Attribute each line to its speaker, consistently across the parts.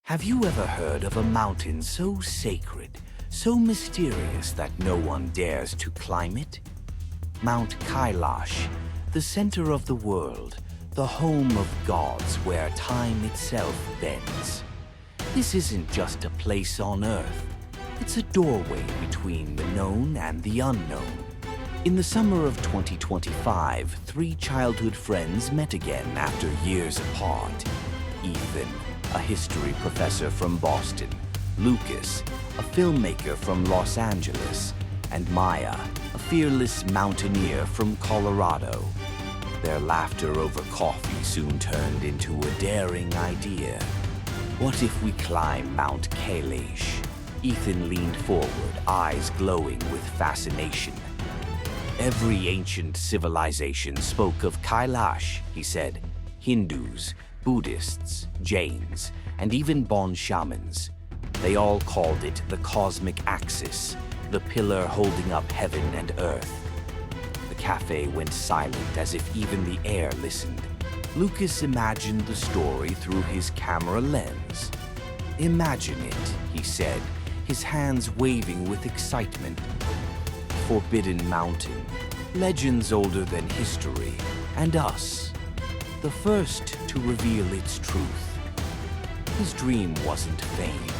Speaker 1: Have you ever heard of a mountain so sacred, so mysterious that no one dares to climb it? Mount Kailash, the center of the world, the home of gods where time itself bends. This isn't just a place on Earth. It's a doorway between the known and the unknown. In the summer of 2025, three childhood friends met again after years apart. Ethan, a history professor from Boston, Lucas, a filmmaker from Los Angeles, and Maya, a fearless mountaineer from Colorado. Their laughter over coffee soon turned into a daring idea. What if we climb Mount Kailash? Ethan leaned forward, eyes glowing with fascination. Every ancient civilization spoke of Kailash, he said. Hindus, Buddhists, Jains, and even Bon shamans. They all called it the cosmic axis, the pillar holding up heaven and earth. The cafe went silent as if even the air listened. Lucas imagined the story through his camera lens. "Imagine it," he said, his hands waving with excitement. Forbidden mountain, legends older than history, and us, the first to reveal its truth. His dream wasn't fame,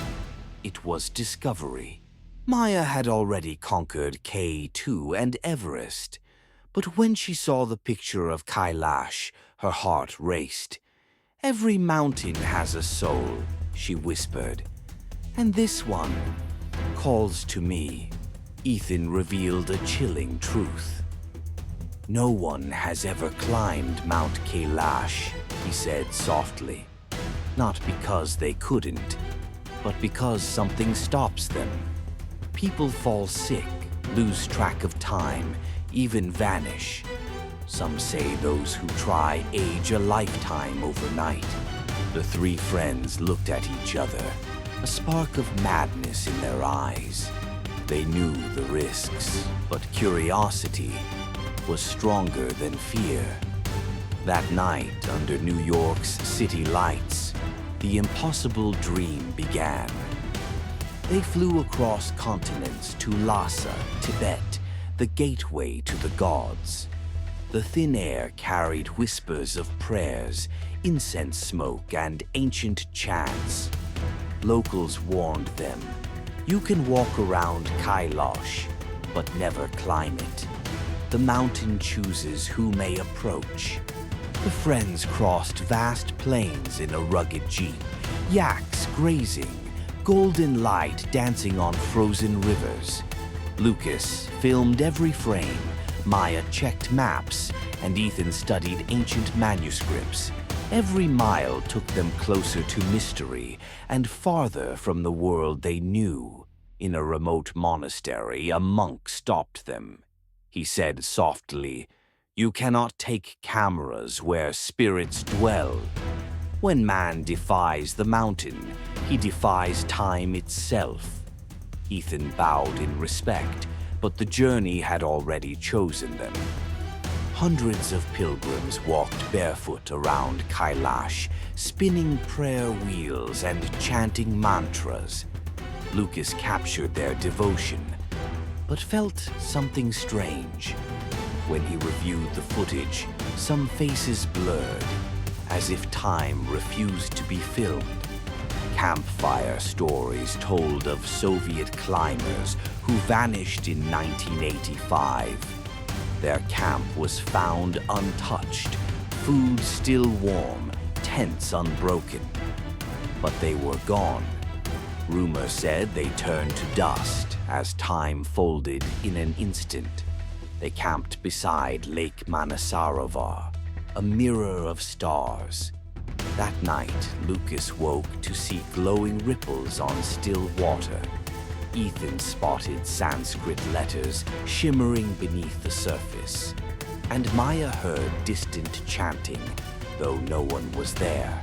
Speaker 1: it was discovery. Maya had already conquered K2 and Everest, but when she saw the picture of Kailash, her heart raced. "Every mountain has a soul," she whispered, "and this one calls to me." Ethan revealed a chilling truth. "No one has ever climbed Mount Kailash," he said softly. "Not because they couldn't, but because something stops them. People fall sick, lose track of time, even vanish. Some say those who try age a lifetime overnight." The three friends looked at each other, a spark of madness in their eyes. They knew the risks, but curiosity was stronger than fear. That night, under New York's city lights, the impossible dream began. They flew across continents to Lhasa, Tibet, the gateway to the gods. The thin air carried whispers of prayers, incense smoke, and ancient chants. Locals warned them, "You can walk around Kailash, but never climb it. The mountain chooses who may approach." The friends crossed vast plains in a rugged jeep, yaks grazing, golden light dancing on frozen rivers. Lucas filmed every frame, Maya checked maps, and Ethan studied ancient manuscripts. Every mile took them closer to mystery and farther from the world they knew. In a remote monastery, a monk stopped them. He said softly, "You cannot take cameras where spirits dwell. When man defies the mountain, he defies time itself." Ethan bowed in respect, but the journey had already chosen them. Hundreds of pilgrims walked barefoot around Kailash, spinning prayer wheels and chanting mantras. Lucas captured their devotion, but felt something strange. When he reviewed the footage, some faces blurred, as if time refused to be filmed. Campfire stories told of Soviet climbers who vanished in 1985. Their camp was found untouched, food still warm, tents unbroken. But they were gone. Rumor said they turned to dust as time folded in an instant. They camped beside Lake Manasarovar, a mirror of stars. That night, Lucas woke to see glowing ripples on still water. Ethan spotted Sanskrit letters shimmering beneath the surface, and Maya heard distant chanting, though no one was there.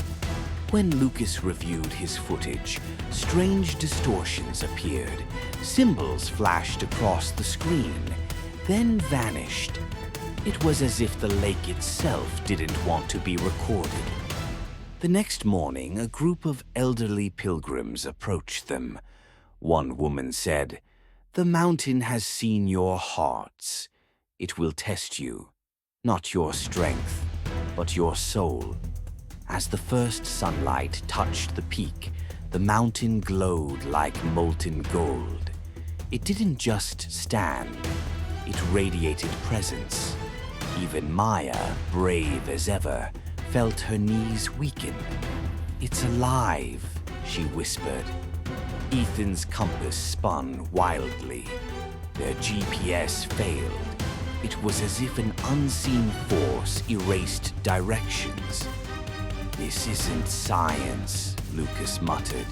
Speaker 1: When Lucas reviewed his footage, strange distortions appeared. Symbols flashed across the screen, then vanished. It was as if the lake itself didn't want to be recorded. The next morning, a group of elderly pilgrims approached them. One woman said, "The mountain has seen your hearts. It will test you, not your strength, but your soul." As the first sunlight touched the peak, the mountain glowed like molten gold. It didn't just stand, it radiated presence. Even Maya, brave as ever, felt her knees weaken. "It's alive," she whispered. Ethan's compass spun wildly. Their GPS failed. It was as if an unseen force erased directions. "This isn't science," Lucas muttered.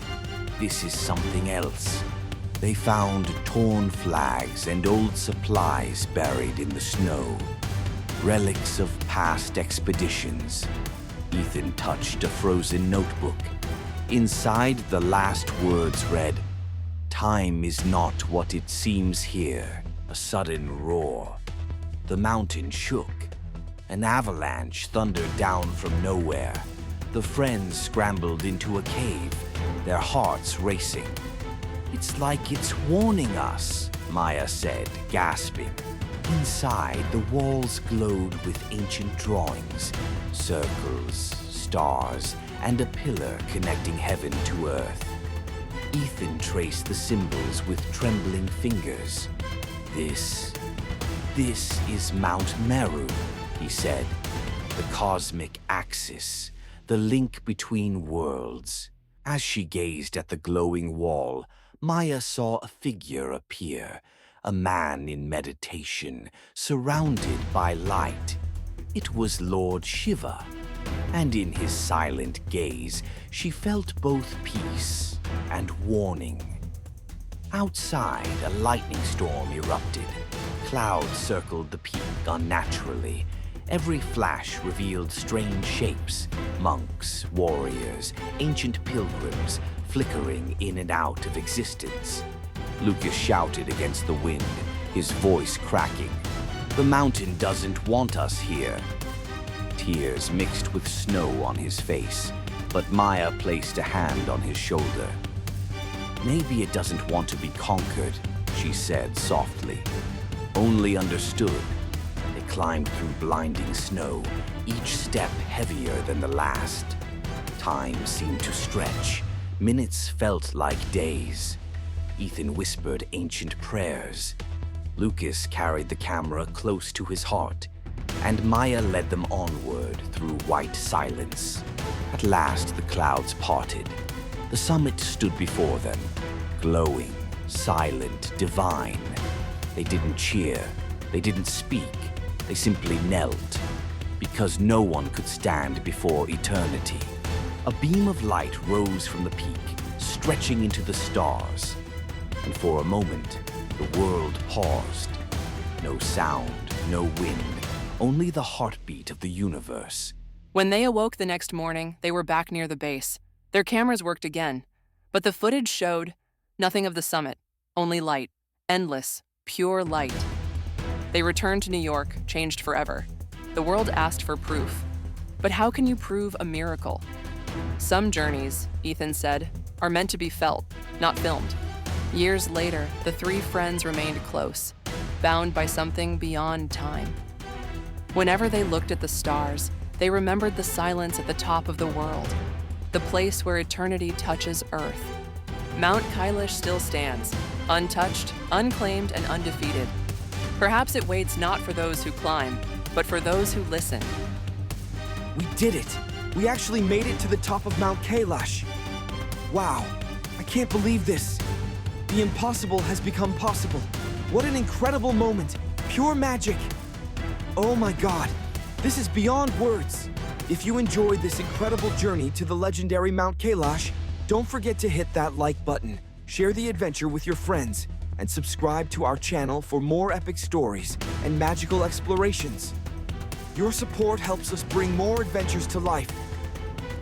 Speaker 1: "This is something else." They found torn flags and old supplies buried in the snow. Relics of past expeditions. Ethan touched a frozen notebook. Inside, the last words read, "Time is not what it seems here." A sudden roar. The mountain shook. An avalanche thundered down from nowhere. The friends scrambled into a cave, their hearts racing. "It's like it's warning us," Maya said, gasping. Inside, the walls glowed with ancient drawings, circles, stars, and a pillar connecting heaven to earth. Ethan traced the symbols with trembling fingers. This is Mount Meru," he said. "The cosmic axis, the link between worlds." As she gazed at the glowing wall, Maya saw a figure appear, a man in meditation, surrounded by light. It was Lord Shiva, and in his silent gaze, she felt both peace and warning. Outside, a lightning storm erupted. Clouds circled the peak unnaturally. Every flash revealed strange shapes, monks, warriors, ancient pilgrims, flickering in and out of existence. Lucas shouted against the wind, his voice cracking. "The mountain doesn't want us here." Tears mixed with snow on his face, but Maya placed a hand on his shoulder. "Maybe it doesn't want to be conquered," she said softly. "Only understood." They climbed through blinding snow, each step heavier than the last. Time seemed to stretch. Minutes felt like days. Ethan whispered ancient prayers. Lucas carried the camera close to his heart, and Maya led them onward through white silence. At last, the clouds parted. The summit stood before them, glowing, silent, divine. They didn't cheer, they didn't speak, they simply knelt, because no one could stand before eternity. A beam of light rose from the peak, stretching into the stars. And for a moment, the world paused. No sound, no wind, only the heartbeat of the universe.
Speaker 2: When they awoke the next morning, they were back near the base. Their cameras worked again, but the footage showed nothing of the summit, only light, endless, pure light. They returned to New York, changed forever. The world asked for proof. But how can you prove a miracle? Some journeys, Ethan said, are meant to be felt, not filmed. Years later, the three friends remained close, bound by something beyond time. Whenever they looked at the stars, they remembered the silence at the top of the world, the place where eternity touches Earth. Mount Kailash still stands, untouched, unclaimed, and undefeated. Perhaps it waits not for those who climb, but for those who listen.
Speaker 3: We did it! We actually made it to the top of Mount Kailash. Wow, I can't believe this. The impossible has become possible. What an incredible moment. Pure magic. Oh my God, this is beyond words. If you enjoyed this incredible journey to the legendary Mount Kailash, don't forget to hit that like button, share the adventure with your friends, and subscribe to our channel for more epic stories and magical explorations. Your support helps us bring more adventures to life.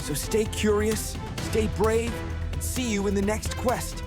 Speaker 3: So stay curious, stay brave, and see you in the next quest.